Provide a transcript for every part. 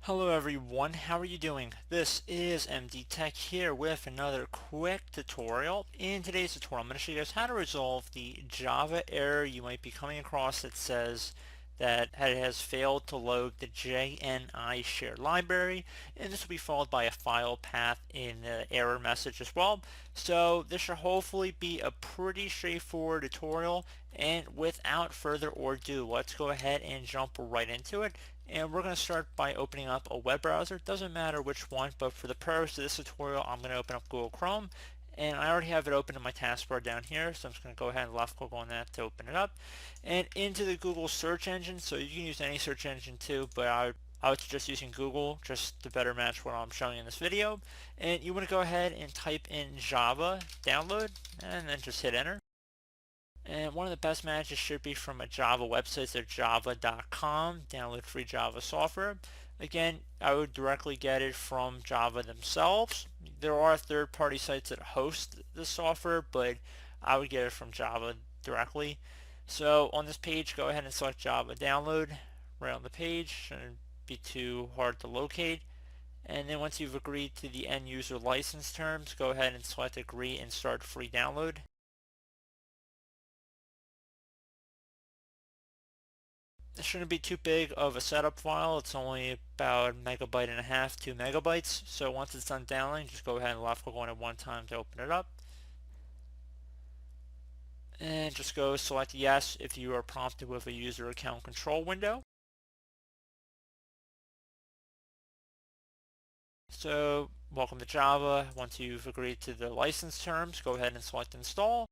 Hello everyone, how are you doing? This is MD Tech here with another quick tutorial. In today's tutorial, I'm going to show you guys how to resolve the Java error you might be coming across that says that it has failed to load the JNI shared library, and this will be followed by a file path in the error message as well. So this should hopefully be a pretty straightforward tutorial, and without further ado, let's go ahead and jump right into it. And we're going to start by opening up a web browser. It doesn't matter which one, but for the purpose of this tutorial, I'm going to open up Google Chrome. And I already have it open in my taskbar down here, so I'm just going to go ahead and left click on that to open it up. And into the Google search engine, so you can use any search engine too, but I would suggest using Google just to better match what I'm showing in this video. And you want to go ahead and type in Java download, and then just hit enter. And one of the best matches should be from a Java website, so java.com, download free Java software. Again, I would directly get it from Java themselves. There are third-party sites that host the software, but I would get it from Java directly. So on this page, go ahead and select Java download right on the page. Shouldn't be too hard to locate. And then once you've agreed to the end user license terms, go ahead and select agree and start free download. It shouldn't be too big of a setup file. It's only about a megabyte and a half, 2 megabytes. So once it's done downloading, just go ahead and left click on it one time to open it up. And just go select yes if you are prompted with a user account control window. So welcome to Java. Once you've agreed to the license terms, go ahead and select install.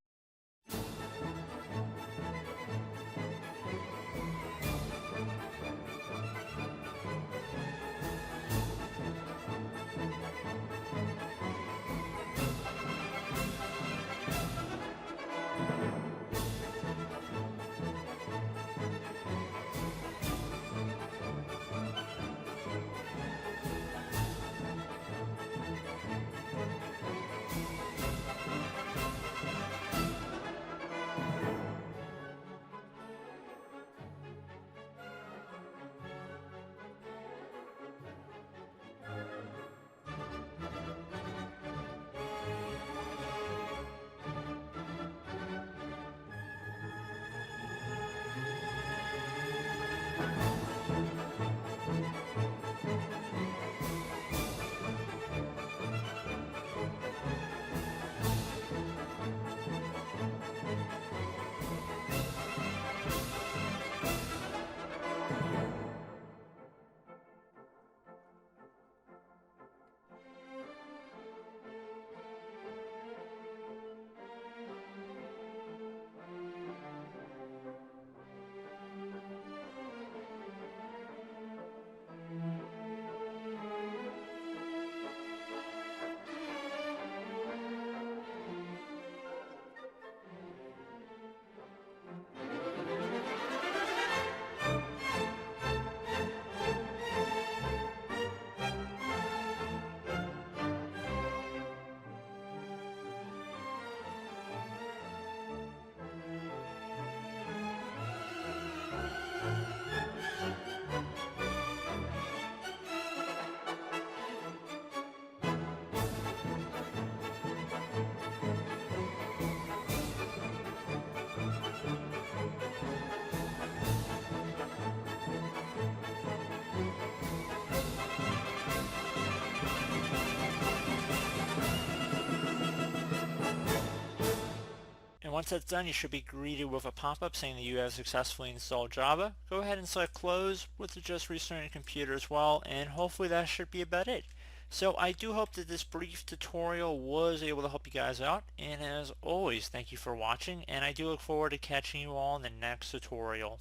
And once that's done, you should be greeted with a pop-up saying that you have successfully installed Java. Go ahead and select close with the just restarting your computer as well, and hopefully that should be about it. So I do hope that this brief tutorial was able to help you guys out, and as always, thank you for watching, and I do look forward to catching you all in the next tutorial.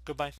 Goodbye.